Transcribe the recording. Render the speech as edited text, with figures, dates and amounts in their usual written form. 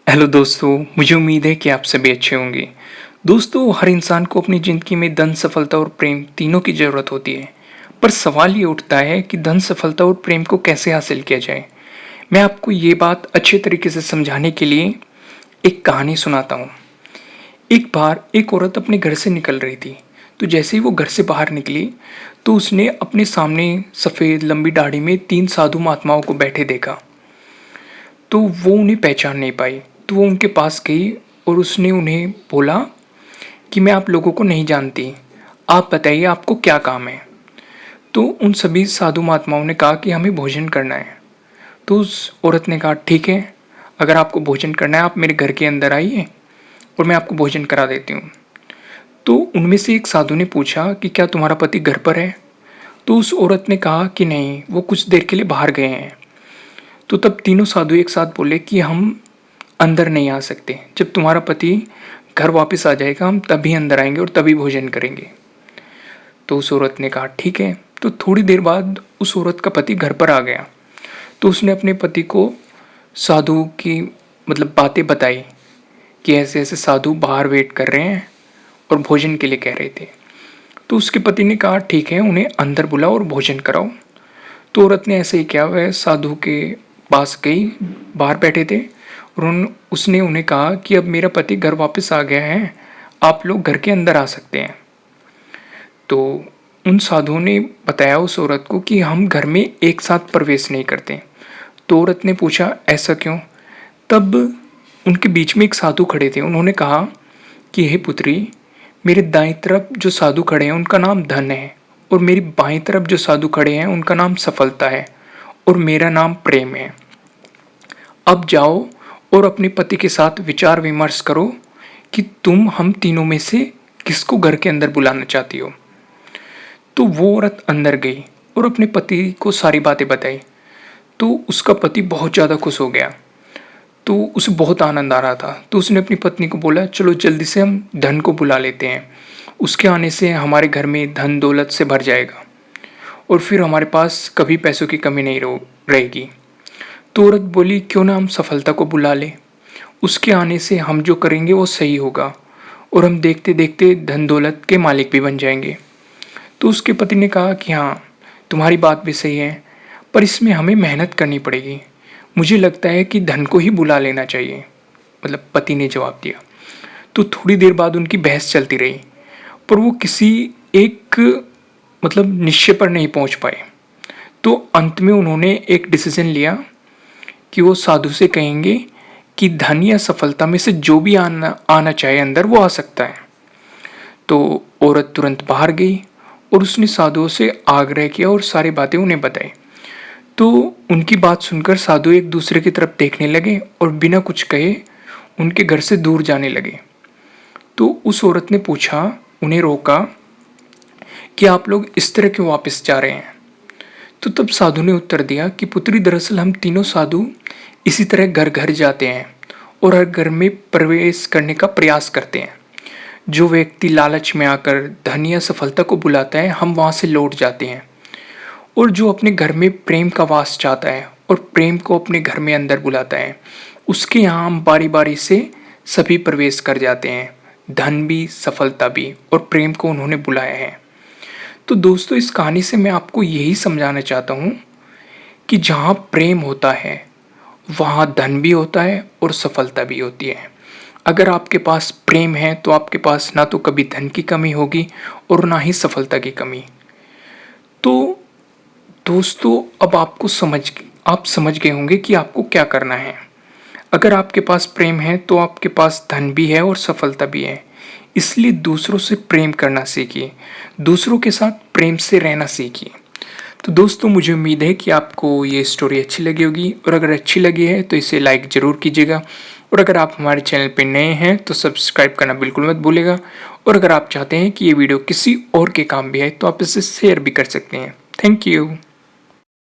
Hello दोस्तों, मुझे उम्मीद है कि आप सभी अच्छे होंगे। दोस्तों, हर इंसान को अपनी ज़िंदगी में धन, सफलता और प्रेम तीनों की ज़रूरत होती है। पर सवाल ये उठता है कि धन, सफलता और प्रेम को कैसे हासिल किया जाए? मैं आपको ये बात अच्छे तरीके से समझाने के लिए एक कहानी सुनाता हूँ। एक बार एक औरत अपने घर से निकल रही थी। तो जैसे ही वो घर से बाहर निकली, तो उसने अपने सामने सफ़ेद लंबी दाढ़ी में 3 साधु महात्माओं को बैठे देखा। तो वो उन्हें पहचान नहीं पाई। तो वो उनके पास गई और उसने उन्हें बोला कि मैं आप लोगों को नहीं जानती, आप बताइए आपको क्या काम है? तो उन सभी साधु महात्माओं ने कहा कि हमें भोजन करना है। तो उस औरत ने कहा ठीक है, अगर आपको भोजन करना है आप मेरे घर के अंदर आइए और मैं आपको भोजन करा देती हूँ। तो उनमें से एक साधु ने पूछा कि क्या तुम्हारा पति घर पर है? तो उस औरत ने कहा कि नहीं, वो कुछ देर के लिए बाहर गए हैं। तो तब तीनों साधु एक साथ बोले कि हम अंदर नहीं आ सकते, जब तुम्हारा पति घर वापस आ जाएगा हम तभी अंदर आएंगे और तभी भोजन करेंगे। तो उस औरत ने कहा ठीक है। तो थोड़ी देर बाद उस औरत का पति घर पर आ गया। तो उसने अपने पति को साधु की बातें बताई कि ऐसे ऐसे साधु बाहर वेट कर रहे हैं और भोजन के लिए कह रहे थे। तो उसके पति ने कहा ठीक है, उन्हें अंदर बुलाओ और भोजन कराओ। तो औरत ने ऐसे ही किया, वह साधु के पास गई, बाहर बैठे थे और उसने उन्हें कहा कि अब मेरा पति घर वापस आ गया है, आप लोग घर के अंदर आ सकते हैं। तो उन साधुओं ने बताया उस औरत को कि हम घर में एक साथ प्रवेश नहीं करते। तो औरत ने पूछा ऐसा क्यों? तब उनके बीच में एक साधु खड़े थे, उन्होंने कहा कि हे पुत्री, मेरे दाईं तरफ जो साधु खड़े हैं उनका नाम धन है और मेरी बाईं तरफ जो साधु खड़े हैं उनका नाम सफलता है और मेरा नाम प्रेम है। अब जाओ और अपने पति के साथ विचार विमर्श करो कि तुम हम तीनों में से किसको घर के अंदर बुलाना चाहती हो। तो वो औरत अंदर गई और अपने पति को सारी बातें बताई। तो उसका पति बहुत ज़्यादा खुश हो गया। तो उसे बहुत आनंद आ रहा था। तो उसने अपनी पत्नी को बोला चलो जल्दी से हम धन को बुला लेते हैं, उसके आने से हमारे घर में धन दौलत से भर जाएगा और फिर हमारे पास कभी पैसों की कमी नहीं रहेगी। तो औरत बोली क्यों ना हम सफलता को बुला लें, उसके आने से हम जो करेंगे वो सही होगा और हम देखते देखते धन दौलत के मालिक भी बन जाएंगे। तो उसके पति ने कहा कि हाँ, तुम्हारी बात भी सही है, पर इसमें हमें मेहनत करनी पड़ेगी। मुझे लगता है कि धन को ही बुला लेना चाहिए, पति ने जवाब दिया। तो थोड़ी देर बाद उनकी बहस चलती रही, पर वो किसी एक निश्चय पर नहीं पहुंच पाए। तो अंत में उन्होंने एक डिसीजन लिया कि वो साधु से कहेंगे कि धन या सफलता में से जो भी आना आना चाहे अंदर वो आ सकता है। तो औरत तुरंत बाहर गई और उसने साधुओं से आग्रह किया और सारी बातें उन्हें बताई। तो उनकी बात सुनकर साधु एक दूसरे की तरफ देखने लगे और बिना कुछ कहे उनके घर से दूर जाने लगे। तो उस औरत ने पूछा, उन्हें रोका कि आप लोग इस तरह क्यों वापस जा रहे हैं? तो तब साधु ने उत्तर दिया कि पुत्री, दरअसल हम तीनों साधु इसी तरह घर घर जाते हैं और हर घर में प्रवेश करने का प्रयास करते हैं। जो व्यक्ति लालच में आकर धन या सफलता को बुलाता है हम वहाँ से लौट जाते हैं, और जो अपने घर में प्रेम का वास चाहता है और प्रेम को अपने घर में अंदर बुलाता है उसके यहाँ हम बारी बारी से सभी प्रवेश कर जाते हैं। धन भी, सफलता भी और प्रेम को उन्होंने बुलाया है। तो दोस्तों, इस कहानी से मैं आपको यही समझाना चाहता हूँ कि जहाँ प्रेम होता है वहाँ धन भी होता है और सफलता भी होती है। अगर आपके पास प्रेम है तो आपके पास ना तो कभी धन की कमी होगी और ना ही सफलता की कमी। तो दोस्तों, अब आप समझ गए होंगे कि आपको क्या करना है। अगर आपके पास प्रेम है तो आपके पास धन भी है और सफलता भी है। इसलिए दूसरों से प्रेम करना सीखिए, दूसरों के साथ प्रेम से रहना सीखिए। तो दोस्तों, मुझे उम्मीद है कि आपको ये स्टोरी अच्छी लगी होगी, और अगर अच्छी लगी है तो इसे लाइक ज़रूर कीजिएगा, और अगर आप हमारे चैनल पर नए हैं तो सब्सक्राइब करना बिल्कुल मत भूलिएगा। और अगर आप चाहते हैं कि ये वीडियो किसी और के काम भी आए तो आप इसे शेयर भी कर सकते हैं। Thank you.